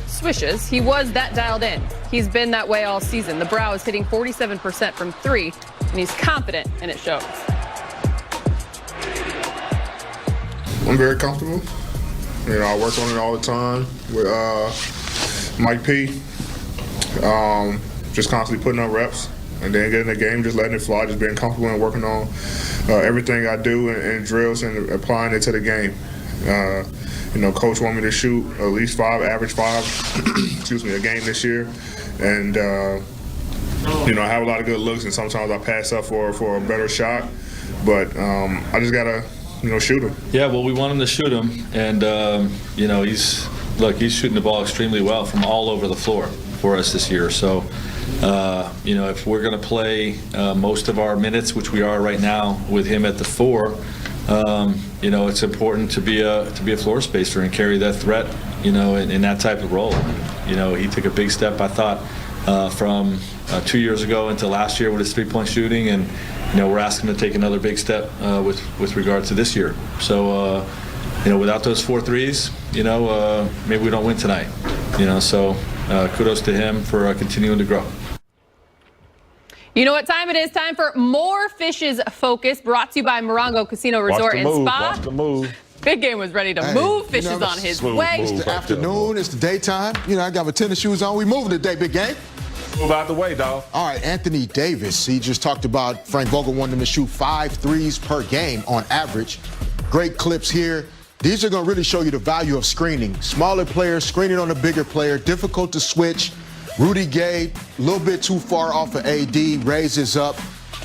swishes. He was that dialed in. He's been that way all season. The Brow is hitting 47% from three, and he's confident, and it shows. I'm very comfortable. You know, I work on it all the time with Mike P. Just constantly putting up reps and then getting the game, just letting it fly, just being comfortable and working on everything I do in drills and applying it to the game. You know, coach wanted me to shoot at least average five, a game this year. And, you know, I have a lot of good looks, and sometimes I pass up for a better shot. But I just got to, shoot him. Yeah, well, we want him to shoot him. And, you know, he's shooting the ball extremely well from all over the floor for us this year. So, you know, if we're going to play most of our minutes, which we are right now with him at the 4, you know, it's important to be a floor spacer and carry that threat, you know, in that type of role. You know, he took a big step, I thought, from 2 years ago into last year with his three-point shooting, and you know, we're asking him to take another big step with regard to this year. So, you know, without those 4 threes, you know, maybe we don't win tonight. You know, so kudos to him for continuing to grow. You know what time it is? Time for more Fish's Focus, brought to you by Morongo Casino Resort and Spa. Watch the move. Big Game was ready to move. Fish is on his way. It's the afternoon. It's the daytime. You know, I got my tennis shoes on. We moving today, Big Game. Move out the way, dog. All right, Anthony Davis. He just talked about Frank Vogel wanting him to shoot 5 threes per game on average. Great clips here. These are going to really show you the value of screening. Smaller players screening on a bigger player, difficult to switch. Rudy Gay, a little bit too far off of AD, raises up,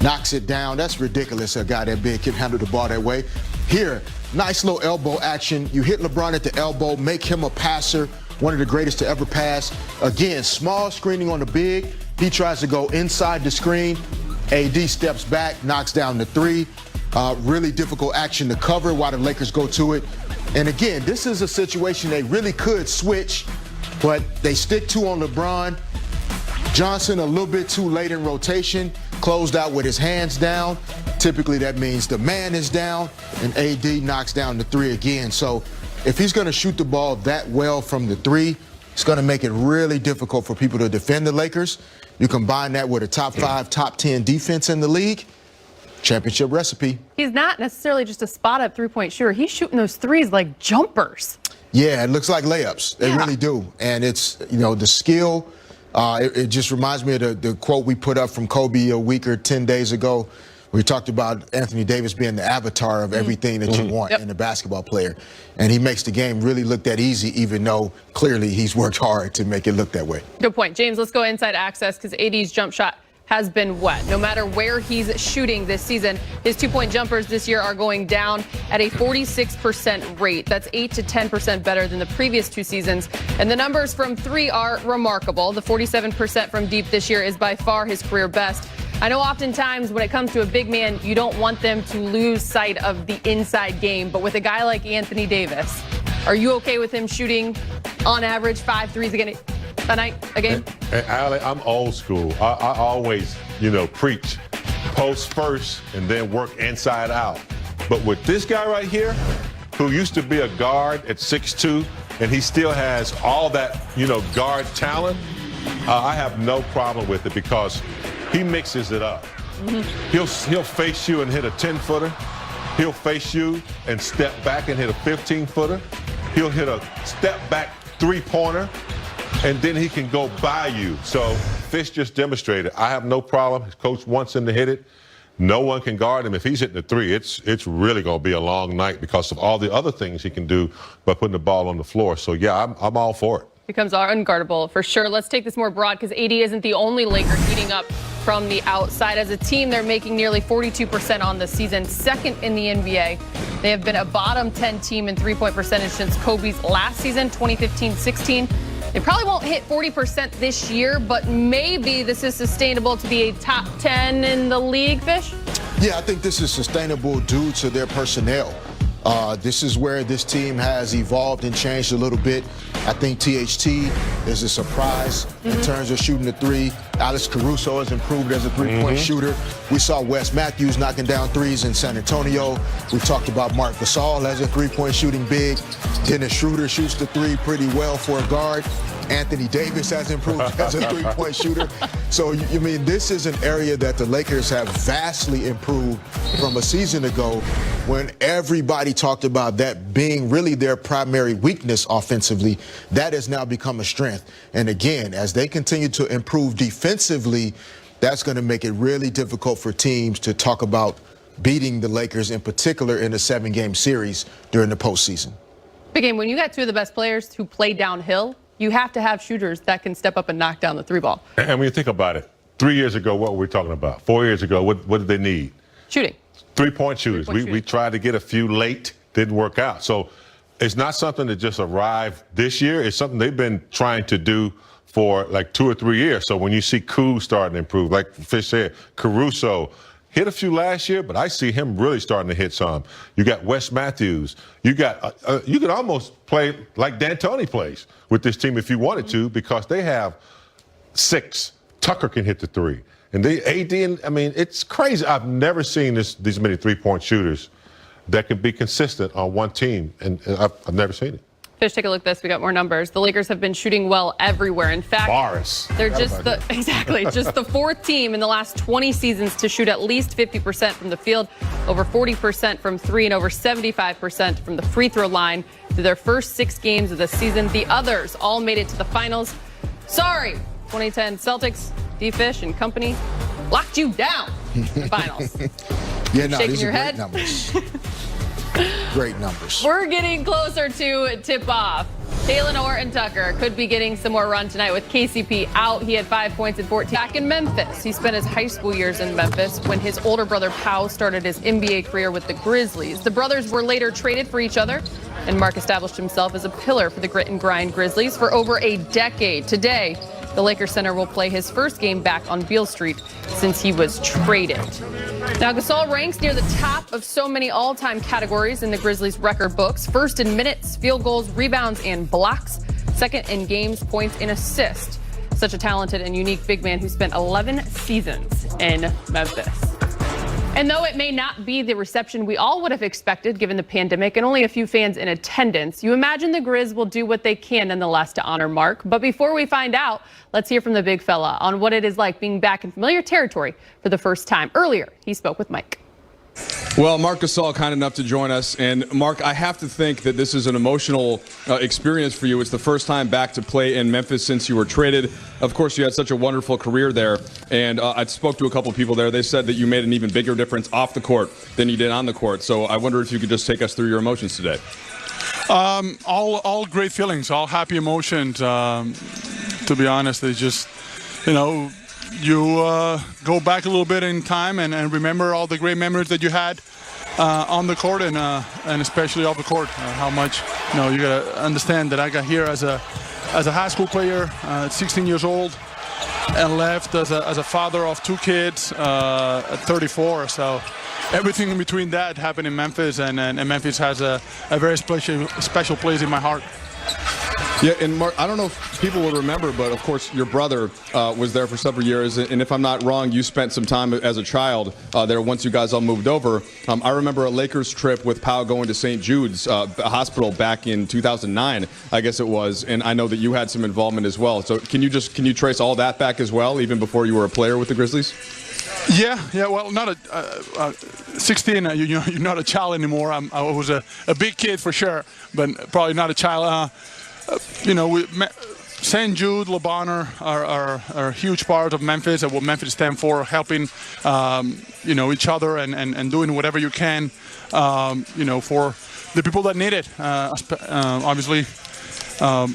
knocks it down. That's ridiculous, a guy that big can handle the ball that way. Here, nice little elbow action. You hit LeBron at the elbow, make him a passer, one of the greatest to ever pass. Again, small screening on the big. He tries to go inside the screen. AD steps back, knocks down the 3. Really difficult action to cover while the Lakers go to it. And again, this is a situation they really could switch, but they stick 2 on LeBron. Johnson a little bit too late in rotation, closed out with his hands down. Typically that means the man is down, and AD knocks down the 3 again. So if he's going to shoot the ball that well from the 3, it's going to make it really difficult for people to defend the Lakers. You combine that with a top 5, top 10 defense in the league, championship recipe. He's not necessarily just a spot-up three-point shooter. He's shooting those threes like jumpers. Yeah, it looks like layups. They really do. And it's, you know, the skill. It just reminds me of the quote we put up from Kobe a week or 10 days ago. We talked about Anthony Davis being the avatar of everything that you want in a basketball player. And he makes the game really look that easy, even though clearly he's worked hard to make it look that way. Good point. James, let's go inside access because AD's jump shot has been wet. No matter where he's shooting this season, his 2-point jumpers this year are going down at a 46% rate. That's 8 to 10% better than the previous 2 seasons. And the numbers from 3 are remarkable. The 47% from deep this year is by far his career best. I know oftentimes when it comes to a big man, you don't want them to lose sight of the inside game. But with a guy like Anthony Davis, are you okay with him shooting on average 5 threes a night, a game? And Allie, I'm old school. I always, preach post first and then work inside out. But with this guy right here, who used to be a guard at 6'2", and he still has all that, guard talent, I have no problem with it because he mixes it up. He'll face you and hit a 10-footer. He'll face you and step back and hit a 15-footer. He'll hit a step-back three-pointer, and then he can go by you. So Fish just demonstrated. I have no problem. His coach wants him to hit it. No one can guard him. If he's hitting the 3, it's really going to be a long night because of all the other things he can do by putting the ball on the floor. So, yeah, I'm all for it. Becomes unguardable for sure. Let's take this more broad because AD isn't the only Laker heating up from the outside. As a team, they're making nearly 42% on the season, second in the NBA. They have been a bottom 10 team in three-point percentage since Kobe's last season, 2015-16. They probably won't hit 40% this year, but maybe this is sustainable to be a top 10 in the league, Fish? Yeah, I think this is sustainable due to their personnel. This is where this team has evolved and changed a little bit. I think THT is a surprise in terms of shooting the three. Alex Caruso has improved as a three-point shooter. We saw Wes Matthews knocking down threes in San Antonio. We've talked about Marc Gasol as a three-point shooting big. Dennis Schroeder shoots the three pretty well for a guard. Anthony Davis has improved as a three-point shooter. So, you mean, this is an area that the Lakers have vastly improved from a season ago when everybody talked about that being really their primary weakness offensively. That has now become a strength. And again, as they continue to improve defensively, that's going to make it really difficult for teams to talk about beating the Lakers, in particular in a 7-game series during the postseason. Big game, when you got two of the best players who play downhill, you have to have shooters that can step up and knock down the three ball. And when you think about it, 3 years ago, what were we talking about? 4 years ago, what did they need? Shooting. Three-point shooters. We tried to get a few late, didn't work out. So it's not something that just arrived this year. It's something they've been trying to do for like 2 or 3 years. So when you see Kuz starting to improve, like Fish said, Caruso hit a few last year, but I see him really starting to hit some. You got Wes Matthews. You got you could almost play like D'Antoni plays with this team if you wanted to, because they have 6. Tucker can hit the three. And they AD, I mean, it's crazy. I've never seen these many three-point shooters that can be consistent on one team, and I've never seen it. Fish, take a look at this. We got more numbers. The Lakers have been shooting well everywhere. In fact, they're just the fourth team in the last 20 seasons to shoot at least 50% from the field, over 40% from three, and over 75% from the free throw line through their first 6 games of the season. The others all made it to the finals. Sorry, 2010 Celtics, D-Fish and company locked you down in the finals. Yeah, no, shaking these your are head. great numbers. Great numbers. We're getting closer to tip-off. Talen Tucker could be getting some more run tonight with KCP out. He had 5 points in 14. Back in Memphis, he spent his high school years in Memphis when his older brother Pau started his NBA career with the Grizzlies. The brothers were later traded for each other, and Mark established himself as a pillar for the grit and grind Grizzlies for over a decade. Today, the Lakers center will play his first game back on Beale Street since he was traded. Now, Gasol ranks near the top of so many all-time categories in the Grizzlies record books. First in minutes, field goals, rebounds, and blocks. Second in games, points, and assists. Such a talented and unique big man who spent 11 seasons in Memphis. And though it may not be the reception we all would have expected given the pandemic and only a few fans in attendance, you imagine the Grizz will do what they can nonetheless to honor Mark. But before we find out, let's hear from the big fella on what it is like being back in familiar territory for the first time. Earlier, he spoke with Mike. Well, Marc Gasol kind enough to join us. And Mark, I have to think that this is an emotional experience for you. It's the first time back to play in Memphis since you were traded. Of course, you had such a wonderful career there. And I spoke to a couple people there. They said that you made an even bigger difference off the court than you did on the court. So I wonder if you could just take us through your emotions today. All great feelings, all happy emotions. To be honest, they just, you go back a little bit in time and remember all the great memories that you had on the court and especially off the court. How much, you got to understand that I got here as a high school player, 16 years old, and left as a father of 2 kids at 34. So everything in between that happened in Memphis, and Memphis has a very special place in my heart. Yeah, and Mark, I don't know if people will remember, but of course your brother was there for several years, and if I'm not wrong, you spent some time as a child there once you guys all moved over. I remember a Lakers trip with Pau going to St. Jude's Hospital back in 2009, I guess it was, and I know that you had some involvement as well. So can you trace all that back as well, even before you were a player with the Grizzlies? Yeah. Well, not 16. You're not a child anymore. I was a big kid for sure, but probably not a child. St. Jude, Le Bonheur are a huge part of Memphis and what Memphis stands for, helping, each other and doing whatever you can, for the people that need it. Obviously,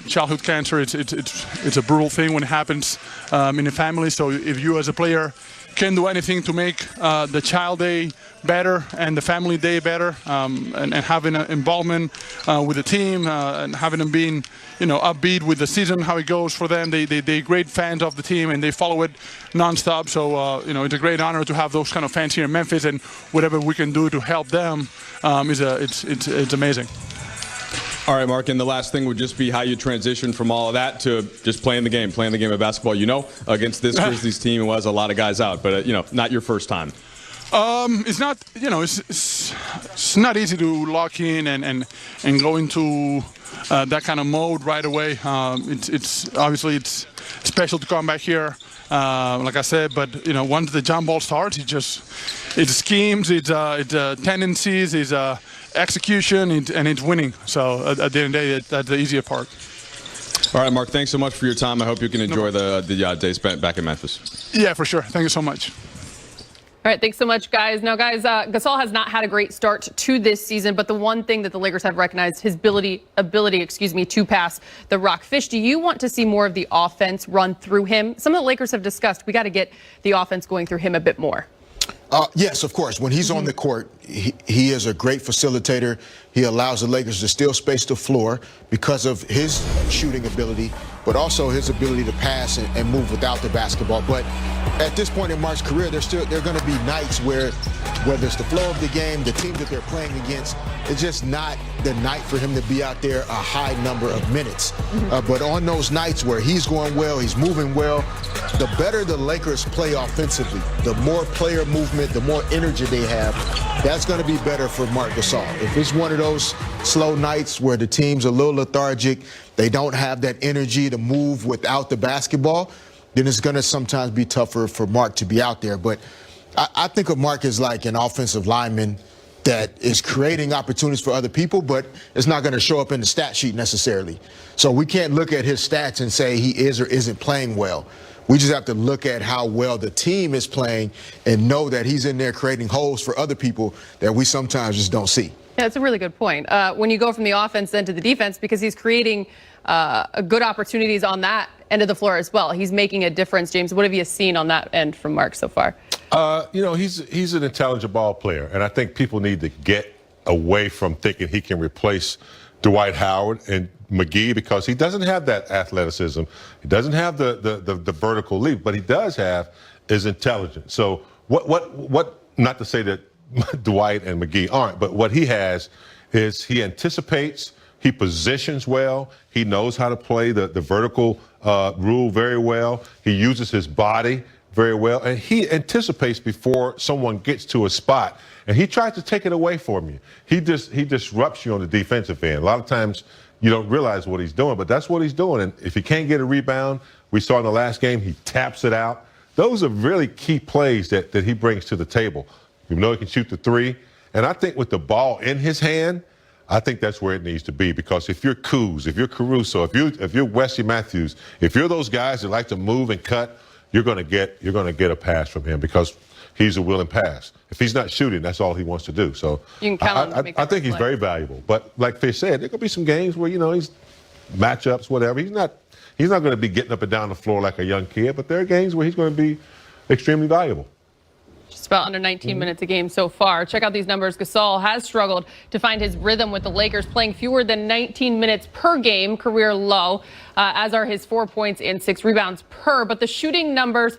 childhood cancer, it's a brutal thing when it happens in a family. So if you as a player can do anything to make the child day better and the family day better, and having an involvement with the team, and having them being, upbeat with the season, how it goes for them. They're great fans of the team and they follow it nonstop. So, it's a great honor to have those kind of fans here in Memphis, and whatever we can do to help them it's amazing. All right, Mark, and the last thing would just be how you transition from all of that to just playing the game of basketball, against this Grizzlies team who has a lot of guys out, but, not your first time. It's not, it's not easy to lock in and go into that kind of mode right away. It's obviously it's special to come back here, like I said. But once the jump ball starts, it's schemes, it's tendencies, it's execution, and it's winning. So at the end of the day, that's the easier part. All right, Mark. Thanks so much for your time. I hope you can enjoy the day spent back in Memphis. Yeah, for sure. Thank you so much. All right, thanks so much, guys. Now, guys, Gasol has not had a great start to this season, but the one thing that the Lakers have recognized, his ability, to pass the rock. Fish, do you want to see more of the offense run through him? Some of the Lakers have discussed we got to get the offense going through him a bit more. Yes, of course. When he's on the court, he is a great facilitator. He allows the Lakers to still space the floor because of his shooting ability, but also his ability to pass and move without the basketball. But at this point in Mark's career, there are going to be nights where, whether it's the flow of the game, the team that they're playing against, it's just not the night for him to be out there a high number of minutes. But on those nights where he's going well, he's moving well, the better the Lakers play offensively, the more player movement, the more energy they have, that's going to be better for Marc Gasol. If it's one of those slow nights where the team's a little lethargic, they don't have that energy to move without the basketball, then it's going to sometimes be tougher for Mark to be out there. But I think of Mark as like an offensive lineman that is creating opportunities for other people, but it's not going to show up in the stat sheet necessarily. So we can't look at his stats and say he is or isn't playing well. We just have to look at how well the team is playing and know that he's in there creating holes for other people that we sometimes just don't see. Yeah, that's a really good point. When you go from the offense then to the defense, because he's creating good opportunities on that end of the floor as well. He's making a difference. James, what have you seen on that end from Mark so far? He's an intelligent ball player, and I think people need to get away from thinking he can replace Dwight Howard and McGee, because he doesn't have that athleticism. He doesn't have the vertical leap, but he does have is intelligence. So what not to say that Dwight and McGee aren't, but what he has is he anticipates, he positions well, he knows how to play the vertical rule very well, he uses his body very well, and he anticipates before someone gets to a spot, and he tries to take it away from you. He disrupts you on the defensive end. A lot of times you don't realize what he's doing, but that's what he's doing. And if he can't get a rebound, we saw in the last game, he taps it out. Those are really key plays that he brings to the table. You know he can shoot the three. And I think with the ball in his hand, I think that's where it needs to be, because if you're Kuz, if you're Caruso, if you're Wesley Matthews, if you're those guys that like to move and cut, you're going to get a pass from him, because he's a willing pass. If he's not shooting, that's all he wants to do. So you can count on him to make I think he's very valuable. But like Fish said, there could be some games where he's matchups, whatever. He's not going to be getting up and down the floor like a young kid. But there are games where he's going to be extremely valuable. Just about under 19 minutes a game so far. Check out these numbers. Gasol has struggled to find his rhythm with the Lakers, playing fewer than 19 minutes per game, career low, as are his 4 points and 6 rebounds per. But the shooting numbers